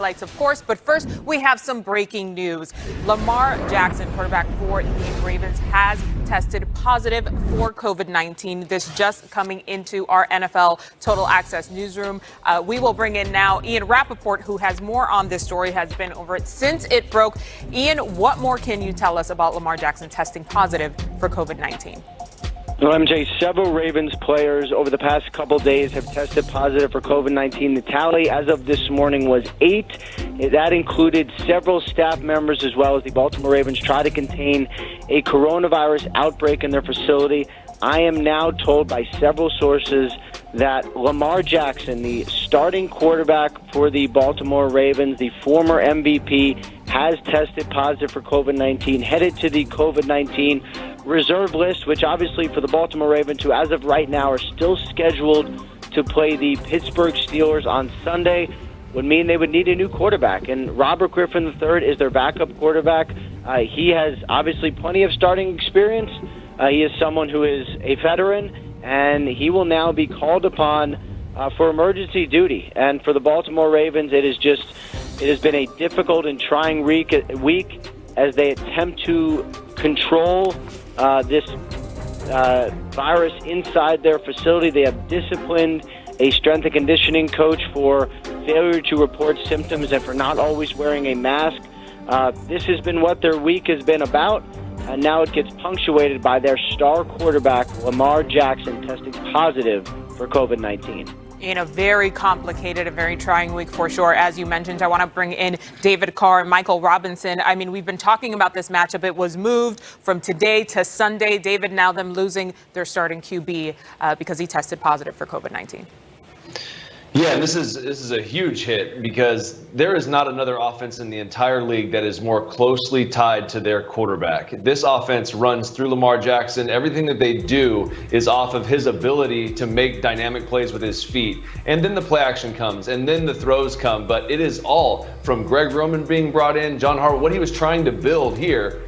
Highlights, of course, but first we have some breaking news. Lamar Jackson, quarterback for the Ravens, has tested positive for COVID-19. This just coming into our NFL Total Access newsroom. We will bring in now Ian Rapoport, who has more on this story, has been over it since it broke. Ian, what more can you tell us about Lamar Jackson testing positive for COVID-19? Well, MJ, several Ravens players over the past couple days have tested positive for COVID-19. The tally as of this morning was 8. That included several staff members as well as the Baltimore Ravens try to contain a coronavirus outbreak in their facility. I am now told by several sources that Lamar Jackson, the starting quarterback for the Baltimore Ravens, the former MVP, has tested positive for COVID-19, headed to the COVID-19 reserve list, which obviously for the Baltimore Ravens, who as of right now are still scheduled to play the Pittsburgh Steelers on Sunday, would mean they would need a new quarterback. And Robert Griffin III is their backup quarterback. He has obviously plenty of starting experience. He is someone who is a veteran, and he will now be called upon for emergency duty. And for the Baltimore Ravens, it has been a difficult and trying week as they attempt to control this virus inside their facility. They have disciplined a strength and conditioning coach for failure to report symptoms and for not always wearing a mask. This has been what their week has been about, and now it gets punctuated by their star quarterback, Lamar Jackson, testing positive for COVID-19. In a very complicated, a very trying week for sure. As you mentioned, I want to bring in David Carr and Michael Robinson. I mean, we've been talking about this matchup. It was moved from today to Sunday. David, now them losing their starting QB because he tested positive for COVID-19. Yeah, and this is a huge hit because there is not another offense in the entire league that is more closely tied to their quarterback. This offense runs through Lamar Jackson. Everything that they do is off of his ability to make dynamic plays with his feet. And then the play action comes, and then the throws come. But it is all from Greg Roman being brought in, John Harbaugh, what he was trying to build here.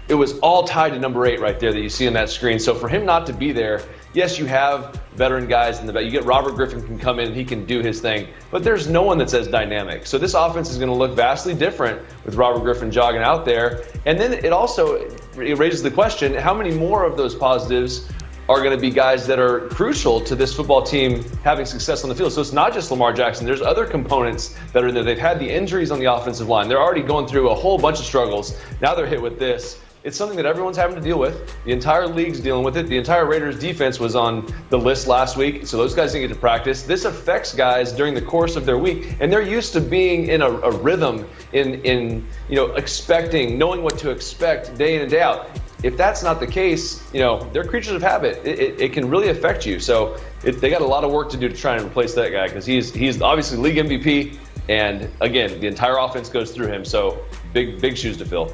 It was all tied to number 8 right there that you see on that screen. So for him not to be there, yes, you have veteran guys in the back. You get Robert Griffin can come in and he can do his thing, but there's no one that's as dynamic. So this offense is going to look vastly different with Robert Griffin jogging out there. And then it raises the question, how many more of those positives are going to be guys that are crucial to this football team having success on the field? So it's not just Lamar Jackson. There's other components that are in there. They've had the injuries on the offensive line. They're already going through a whole bunch of struggles. Now they're hit with this. It's something that everyone's having to deal with. The entire league's dealing with it. The entire Raiders defense was on the list last week, so those guys didn't get to practice. This affects guys during the course of their week, and they're used to being in a rhythm, in expecting, knowing what to expect day in and day out. If that's not the case, they're creatures of habit. It can really affect you. So they got a lot of work to do to try and replace that guy because he's obviously league MVP, and again, the entire offense goes through him. So big shoes to fill.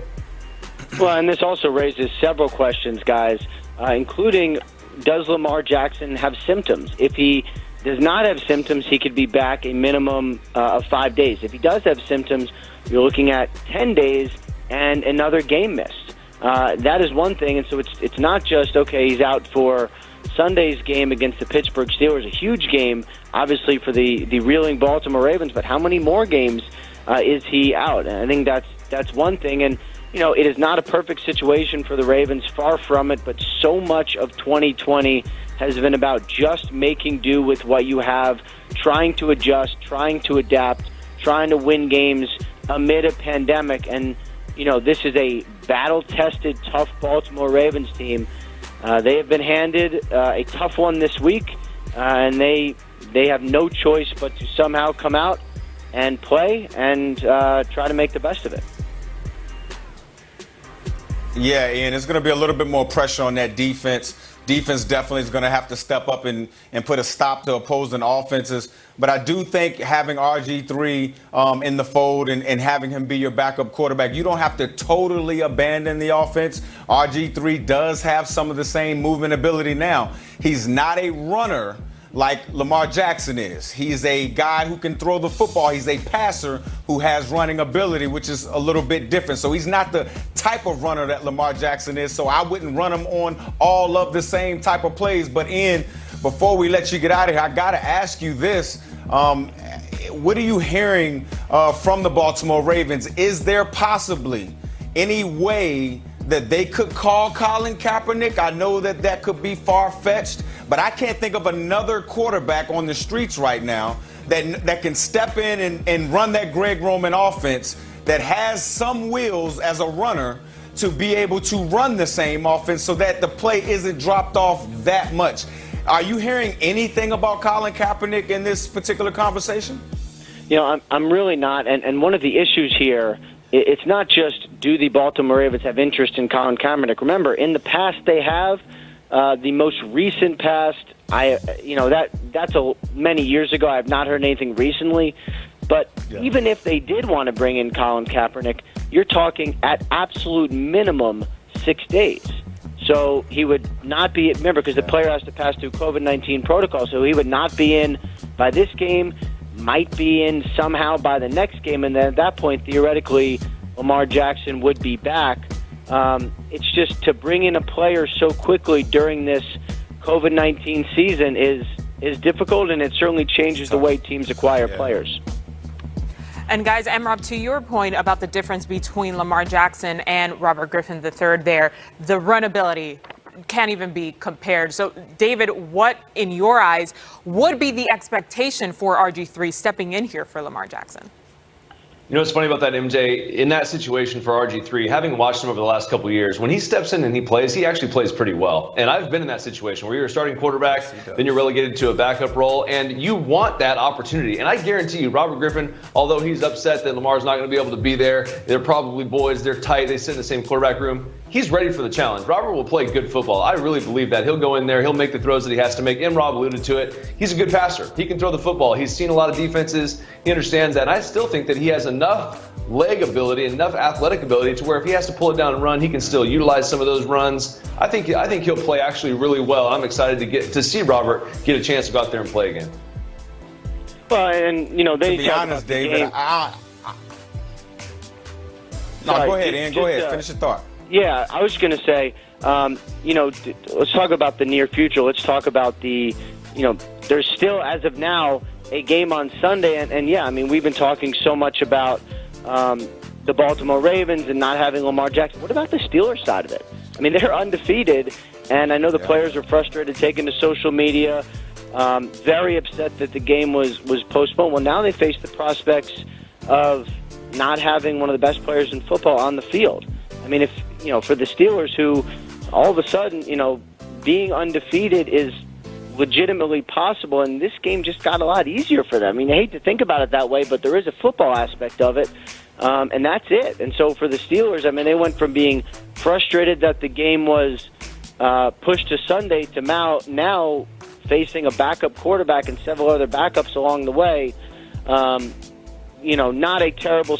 Well, and this also raises several questions, guys, including, does Lamar Jackson have symptoms? If he does not have symptoms, he could be back a minimum of 5 days. If he does have symptoms, you're looking at 10 days and another game missed. That is one thing, and so it's not just, okay, he's out for Sunday's game against the Pittsburgh Steelers, a huge game, obviously, for the reeling Baltimore Ravens, but how many more games is he out? And I think that's one thing, and it is not a perfect situation for the Ravens, far from it, but so much of 2020 has been about just making do with what you have, trying to adjust, trying to adapt, trying to win games amid a pandemic. And, this is a battle-tested, tough Baltimore Ravens team. They have been handed a tough one this week, and they have no choice but to somehow come out and play and try to make the best of it. Yeah, Ian, it's going to be a little bit more pressure on that defense. Defense definitely is going to have to step up and put a stop to opposing offenses. But I do think having RG3 in the fold and having him be your backup quarterback, you don't have to totally abandon the offense. RG3 does have some of the same movement ability now. He's not a runner like Lamar Jackson is. He's a guy who can throw the football. He's a passer who has running ability, which is a little bit different. So he's not the type of runner that Lamar Jackson is. So I wouldn't run him on all of the same type of plays. But Ian, before we let you get out of here, I got to ask you this. what are you hearing from the Baltimore Ravens? Is there possibly any way that they could call Colin Kaepernick? I know that that could be far-fetched, but I can't think of another quarterback on the streets right now that can step in and run that Greg Roman offense that has some wheels as a runner to be able to run the same offense so that the play isn't dropped off that much. Are you hearing anything about Colin Kaepernick in this particular conversation? You know, I'm really not. And one of the issues here, it's not just do the Baltimore Ravens have interest in Colin Kaepernick. Remember, in the past they have. The most recent past, that's many years ago. I have not heard anything recently. But even if they did want to bring in Colin Kaepernick, you're talking at absolute minimum 6 days. So he would not be, remember, because the player has to pass through COVID-19 protocol, so he would not be in by this game, might be in somehow by the next game, and then at that point, theoretically, Lamar Jackson would be back. It's just to bring in a player so quickly during this COVID-19 season is difficult, and it certainly changes the way teams acquire players. And guys, Rob, to your point about the difference between Lamar Jackson and Robert Griffin III there, the runability can't even be compared. So, David, what, in your eyes, would be the expectation for RG3 stepping in here for Lamar Jackson? You know what's funny about that, MJ? In that situation for RG3, having watched him over the last couple of years, when he steps in and he plays, he actually plays pretty well. And I've been in that situation where you're a starting quarterback, then you're relegated to a backup role, and you want that opportunity. And I guarantee you, Robert Griffin, although he's upset that Lamar's not going to be able to be there, they're probably boys, they're tight, they sit in the same quarterback room, he's ready for the challenge. Robert will play good football. I really believe that. He'll go in there, he'll make the throws that he has to make. Rob alluded to it. He's a good passer. He can throw the football. He's seen a lot of defenses. He understands that. And I still think that he has enough leg ability, enough athletic ability to where if he has to pull it down and run, he can still utilize some of those runs. I think he'll play actually really well. I'm excited to see Robert get a chance to go out there and play again. Well, and they to be honest, David, go ahead, Ian. Go ahead. Finish your thought. Yeah, I was going to say, let's talk about the near future. Let's talk about there's still, as of now, a game on Sunday. And yeah, I mean, we've been talking so much about the Baltimore Ravens and not having Lamar Jackson. What about the Steelers side of it? I mean, they're undefeated, and I know the players are frustrated, taking to social media, very upset that the game was postponed. Well, now they face the prospects of not having one of the best players in football on the field. I mean, for the Steelers, who all of a sudden, being undefeated is legitimately possible, and this game just got a lot easier for them. I mean, I hate to think about it that way, but there is a football aspect of it, and that's it. And so for the Steelers, I mean, they went from being frustrated that the game was pushed to Sunday to now facing a backup quarterback and several other backups along the way. Not a terrible